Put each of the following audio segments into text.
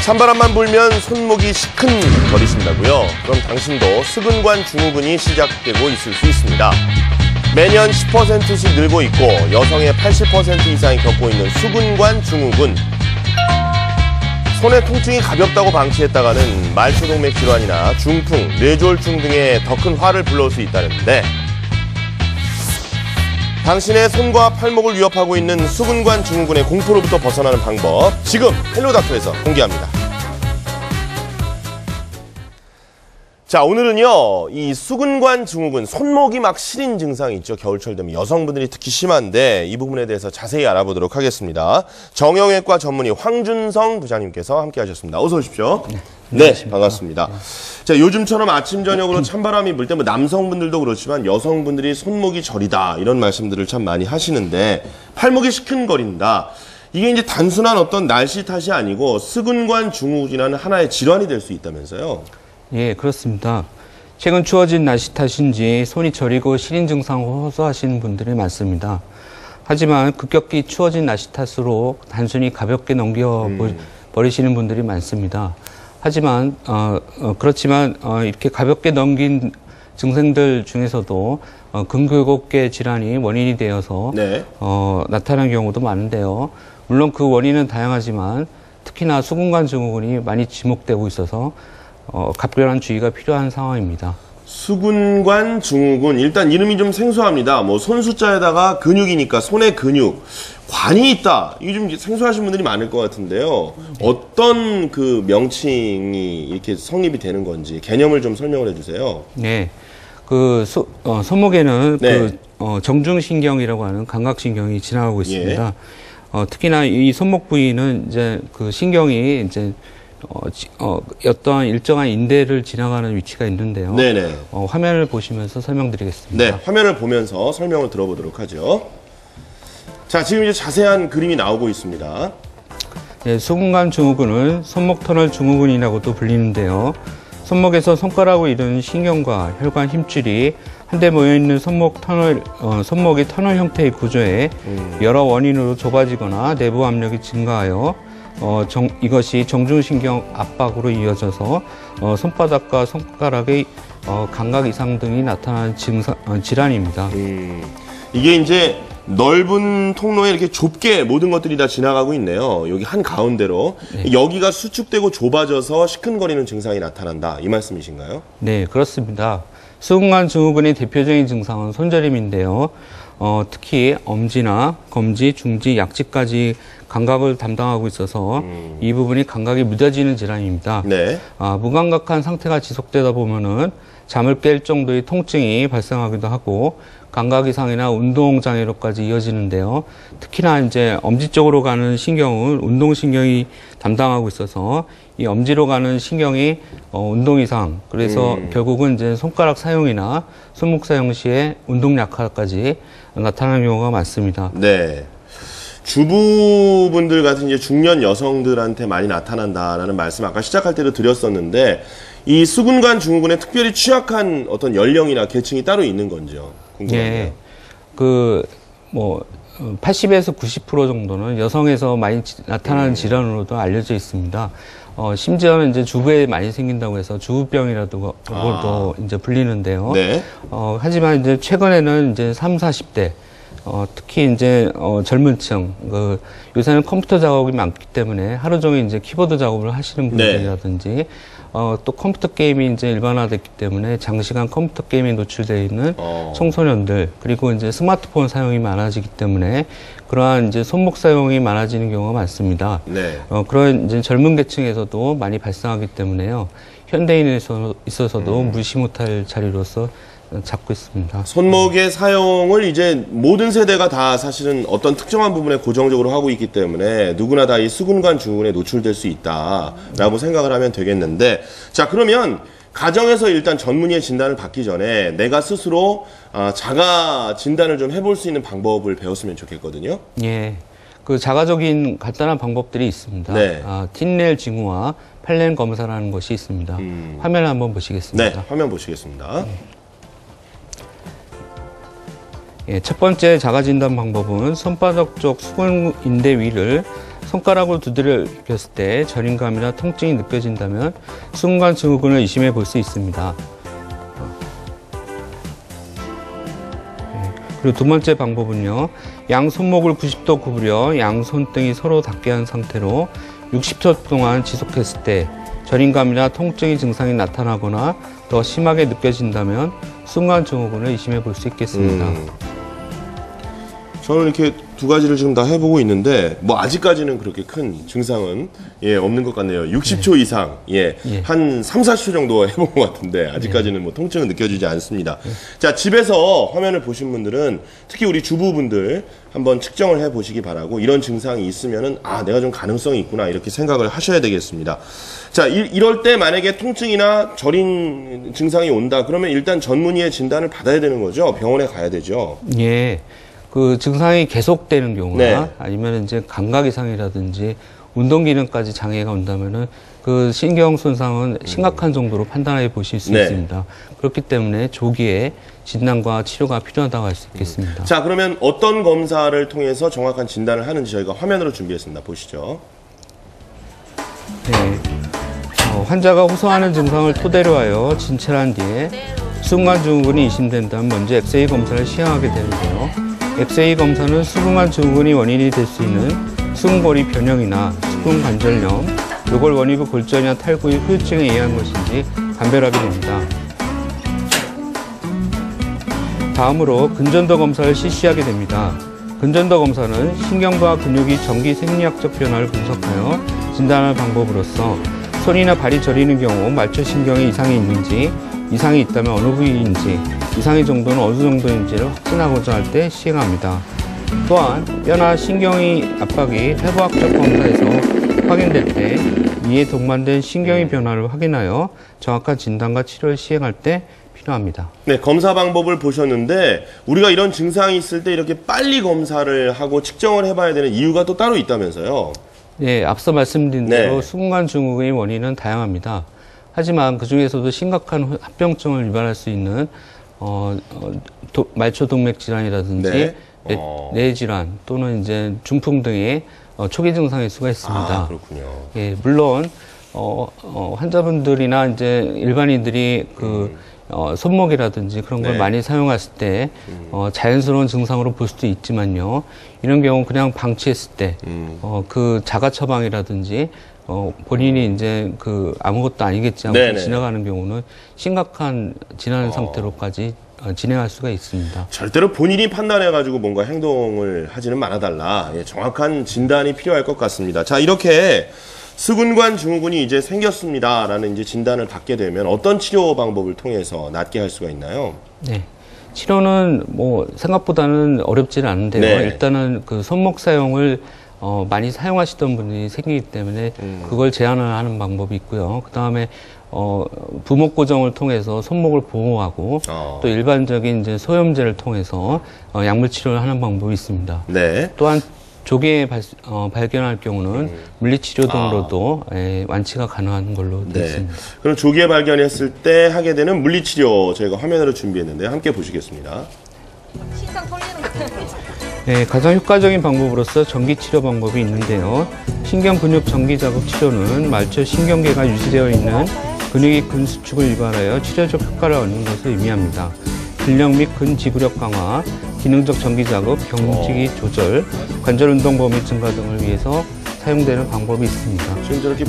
찬바람만 불면 손목이 시큰거리신다고요? 그럼 당신도 수근관 증후군이 시작되고 있을 수 있습니다. 매년 10%씩 늘고 있고 여성의 80% 이상이 겪고 있는 수근관 증후군. 손의 통증이 가볍다고 방치했다가는 말초동맥 질환이나 중풍, 뇌졸중 등의 더 큰 화를 불러올 수 있다는데 당신의 손과 팔목을 위협하고 있는 수근관 증후군의 공포로부터 벗어나는 방법, 지금 헬로닥터에서 공개합니다. 자, 오늘은요, 이 수근관 증후군, 손목이 막 시린 증상이 있죠. 겨울철 되면 여성분들이 특히 심한데 이 부분에 대해서 자세히 알아보도록 하겠습니다. 정형외과 전문의 황준성 부장님께서 함께 하셨습니다. 어서 오십시오. 네, 반갑습니다. 자, 요즘처럼 아침, 저녁으로 찬바람이 불 때 뭐 남성분들도 그렇지만 여성분들이 손목이 저리다 이런 말씀들을 참 많이 하시는데 팔목이 시큰거린다. 이게 이제 단순한 어떤 날씨 탓이 아니고 수근관 증후군이라는 하나의 질환이 될 수 있다면서요? 예, 그렇습니다. 최근 추워진 날씨 탓인지 손이 저리고 시린 증상을 호소하시는 분들이 많습니다. 하지만 급격히 추워진 날씨 탓으로 단순히 가볍게 넘겨버리시는 분들이 많습니다. 하지만 그렇지만 이렇게 가볍게 넘긴 증상들 중에서도 근골격계 질환이 원인이 되어서 네. 나타나는 경우도 많은데요. 물론 그 원인은 다양하지만 특히나 수근관 증후군이 많이 지목되고 있어서 각별한 주의가 필요한 상황입니다. 수근관 증후군, 일단 이름이 좀 생소합니다. 뭐 손수자에다가 근육이니까 손에 근육, 관이 있다. 이게 좀 생소하신 분들이 많을 것 같은데요. 어떤 그 명칭이 이렇게 성립이 되는 건지 개념을 좀 설명을 해주세요. 네, 그 손목에는 네. 그 정중신경이라고 하는 감각신경이 지나가고 있습니다. 특히나 이 손목 부위는 이제 그 신경이 이제 어떤 일정한 인대를 지나가는 위치가 있는데요. 네네. 화면을 보시면서 설명드리겠습니다. 네, 화면을 보면서 설명을 들어보도록 하죠. 자, 지금 이제 자세한 그림이 나오고 있습니다. 네, 수근관 증후군은 손목 터널 증후군이라고도 불리는데요. 손목에서 손가락으로 이루는 신경과 혈관 힘줄이 한데 모여있는 손목이 터널 형태의 구조에 여러 원인으로 좁아지거나 내부 압력이 증가하여 이것이 정중신경 압박으로 이어져서 손바닥과 손가락의 감각 이상 등이 나타나는 질환입니다. 이게 이제 넓은 통로에 이렇게 좁게 모든 것들이 다 지나가고 있네요. 여기 한 가운데로. 네. 여기가 수축되고 좁아져서 시큰거리는 증상이 나타난다. 이 말씀이신가요? 네, 그렇습니다. 수근관 증후군의 대표적인 증상은 손저림인데요. 특히 엄지나 검지, 중지, 약지까지 감각을 담당하고 있어서 이 부분이 감각이 무뎌지는 질환입니다. 네. 무감각한 상태가 지속되다 보면은 잠을 깰 정도의 통증이 발생하기도 하고 감각 이상이나 운동 장애로까지 이어지는데요. 특히나 이제 엄지 쪽으로 가는 신경은 운동신경이 담당하고 있어서 이 엄지로 가는 신경이 운동 이상, 그래서 결국은 이제 손가락 사용이나 손목 사용 시에 운동 약화까지 나타나는 경우가 많습니다. 네. 주부분들 같은 이제 중년 여성들한테 많이 나타난다라는 말씀 아까 시작할 때도 드렸었는데 이 수근관 증후군에 특별히 취약한 어떤 연령이나 계층이 따로 있는 건지요? 궁금하네요. 예. 80에서 90% 정도는 여성에서 많이 나타나는 질환으로도 알려져 있습니다. 심지어는 이제 주부에 많이 생긴다고 해서 주부병이라도 이제 불리는데요. 네. 하지만 이제 최근에는 이제 30, 40대 특히 이제 젊은 층, 요새는 컴퓨터 작업이 많기 때문에 하루 종일 이제 키보드 작업을 하시는 분들이라든지 또 컴퓨터 게임이 이제 일반화됐기 때문에 장시간 컴퓨터 게임에 노출되어 있는 청소년들, 그리고 이제 스마트폰 사용이 많아지기 때문에 그러한 이제 손목 사용이 많아지는 경우가 많습니다. 네. 그런 이제 젊은 계층에서도 많이 발생하기 때문에요. 현대인에 있어서도 무시 못할 자리로서 잡고 있습니다. 손목의 사용을 이제 모든 세대가 다 사실은 어떤 특정한 부분에 고정적으로 하고 있기 때문에 누구나 다 이 수근관 증후군에 노출될 수 있다라고 생각을 하면 되겠는데, 자, 그러면 가정에서 일단 전문의의 진단을 받기 전에 내가 스스로 자가 진단을 좀 해볼 수 있는 방법을 배웠으면 좋겠거든요. 예, 그 자가적인 간단한 방법들이 있습니다. 네. 틴넬 징후와 팔렌 검사라는 것이 있습니다. 화면을 한번 보시겠습니다. 네, 화면 보시겠습니다. 예, 첫 번째 자가진단 방법은 손바닥 쪽 수근인대 위를 손가락으로 두드렸을 때 저림감이나 통증이 느껴진다면 수근관 증후군을 의심해 볼 수 있습니다. 그리고 두 번째 방법은요. 양 손목을 90도 구부려 양 손등이 서로 닿게 한 상태로 60초 동안 지속했을 때 저림감이나 통증의 증상이 나타나거나 더 심하게 느껴진다면 수근관 증후군을 의심해 볼 수 있겠습니다. 저는 이렇게 두 가지를 지금 다 해보고 있는데 뭐 아직까지는 그렇게 큰 증상은 없는 것 같네요. 60초 이상 한 3, 4초 정도 해본 것 같은데 아직까지는 뭐 통증은 느껴지지 않습니다. 자, 집에서 화면을 보신 분들은 특히 우리 주부분들 한번 측정을 해보시기 바라고 이런 증상이 있으면은 아, 내가 좀 가능성이 있구나 이렇게 생각을 하셔야 되겠습니다. 자, 이럴 때 만약에 통증이나 저린 증상이 온다 그러면 일단 전문의의 진단을 받아야 되는 거죠. 병원에 가야 되죠. 예. 그 증상이 계속되는 경우나 네. 아니면 이제 감각 이상이라든지 운동 기능까지 장애가 온다면은 그 신경 손상은 심각한 정도로 판단해 보실 수 네. 있습니다. 그렇기 때문에 조기에 진단과 치료가 필요하다고 할 수 있겠습니다. 자, 그러면 어떤 검사를 통해서 정확한 진단을 하는지 저희가 화면으로 준비했습니다. 보시죠. 네. 환자가 호소하는 증상을 토대로 하여 진찰한 뒤에 수근관 증후군이 의심된다면 먼저 엑스레이 검사를 시행하게 되는데요. 엑스레이 검사는 수근관 증후군이 원인이 될 수 있는 수근고리 변형이나 수근 관절염, 요골 원위부 골절이나 탈구의 후유증에 의한 것인지 감별하게 됩니다. 다음으로 근전도 검사를 실시하게 됩니다. 근전도 검사는 신경과 근육이 전기 생리학적 변화를 분석하여 진단하는 방법으로서 손이나 발이 저리는 경우 말초신경에 이상이 있는지, 이상이 있다면 어느 부위인지, 이상의 정도는 어느 정도인지를 확진하고자 할 때 시행합니다. 또한 뼈나 신경의 압박이 해부학적 검사에서 확인될 때 이에 동반된 신경의 변화를 확인하여 정확한 진단과 치료를 시행할 때 필요합니다. 네, 검사 방법을 보셨는데 우리가 이런 증상이 있을 때 이렇게 빨리 검사를 하고 측정을 해봐야 되는 이유가 또 따로 있다면서요? 네, 앞서 말씀드린 네. 대로 수근관 증후군의 원인은 다양합니다. 하지만 그 중에서도 심각한 합병증을 유발할 수 있는 말초동맥 질환이라든지 네. 뇌질환 또는 이제 중풍 등의 초기 증상일 수가 있습니다. 아, 그렇군요. 예, 물론 환자분들이나 이제 일반인들이 손목이라든지 그런 걸 네. 많이 사용했을 때 자연스러운 증상으로 볼 수도 있지만요. 이런 경우 그냥 방치했을 때 그 자가 처방이라든지 본인이 이제 아무것도 아니겠지 하고 네네. 지나가는 경우는 심각한 진환 상태로까지 진행할 수가 있습니다. 절대로 본인이 판단해가지고 뭔가 행동을 하지는 말아달라. 정확한 진단이 필요할 것 같습니다. 자, 이렇게 수근관 증후군이 이제 생겼습니다라는 이제 진단을 받게 되면 어떤 치료 방법을 통해서 낫게 할 수가 있나요? 네. 치료는 뭐 생각보다는 어렵지는 않은데요. 네. 일단은 그 손목 사용을 많이 사용하시던 분이 생기기 때문에 그걸 제한을 하는 방법이 있고요. 그 다음에 부목 고정을 통해서 손목을 보호하고 또 일반적인 이제 소염제를 통해서 약물 치료를 하는 방법이 있습니다. 네. 또한 조기에 발견할 경우는 물리치료 등으로도 완치가 가능한 걸로 되어 네. 있습니다. 그럼 조기에 발견했을 때 하게 되는 물리치료 저희가 화면으로 준비했는데 함께 보시겠습니다. 신상 털리는 거. 네, 가장 효과적인 방법으로서 전기치료 방법이 있는데요. 신경근육 전기자극 치료는 말초 신경계가 유지되어 있는 근육의 근수축을 유발하여 치료적 효과를 얻는 것을 의미합니다. 근력 및 근지구력 강화, 기능적 전기자극, 경직이 조절, 관절 운동 범위 증가 등을 위해서 사용되는 방법이 있습니다. 지금 저렇게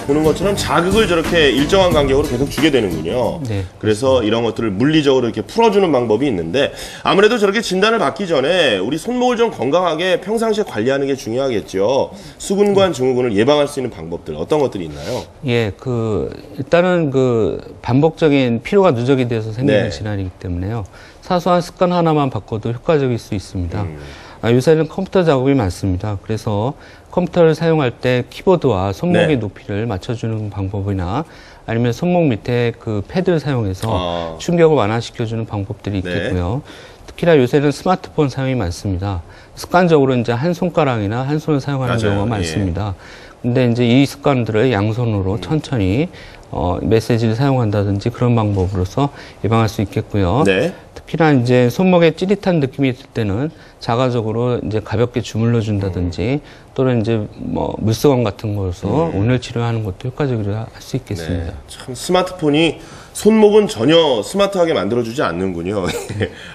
보는 것처럼 자극을 저렇게 일정한 간격으로 계속 주게 되는군요. 네. 그래서 이런 것들을 물리적으로 이렇게 풀어주는 방법이 있는데 아무래도 저렇게 진단을 받기 전에 우리 손목을 좀 건강하게 평상시에 관리하는 게 중요하겠죠. 수근관 증후군을 예방할 수 있는 방법들 어떤 것들이 있나요? 예, 일단은 반복적인 피로가 누적이 돼서 생기는 네. 질환이기 때문에요. 사소한 습관 하나만 바꿔도 효과적일 수 있습니다. 요새는 컴퓨터 작업이 많습니다. 그래서 컴퓨터를 사용할 때 키보드와 손목의 네. 높이를 맞춰주는 방법이나 아니면 손목 밑에 패드를 사용해서 아. 충격을 완화시켜주는 방법들이 네. 있겠고요. 특히나 요새는 스마트폰 사용이 많습니다. 습관적으로 이제 한 손가락이나 한 손을 사용하는 맞아요. 경우가 많습니다. 근데 이제 이 습관들을 양손으로 천천히 메시지를 사용한다든지 그런 방법으로서 예방할 수 있겠고요. 네. 특히나 이제 손목에 찌릿한 느낌이 들 때는 자가적으로 이제 가볍게 주물러 준다든지 또는 이제 뭐 물수건 같은 것으로 온열 치료하는 것도 효과적이라 할 수 있겠습니다. 네, 참 스마트폰이 손목은 전혀 스마트하게 만들어주지 않는군요.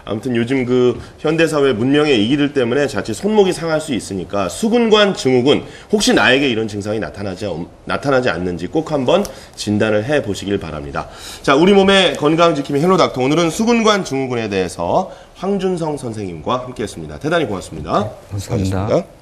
아무튼 요즘 그 현대사회 문명의 이기들 때문에 자칫 손목이 상할 수 있으니까 수근관 증후군 혹시 나에게 이런 증상이 나타나지 않는지 꼭 한번 진단을 해보시길 바랍니다. 자, 우리 몸의 건강 지킴이 헬로닥터, 오늘은 수근관 증후군에 대해서 황준성 선생님과 함께했습니다. 대단히 고맙습니다. 감사합니다. 수고하셨습니다.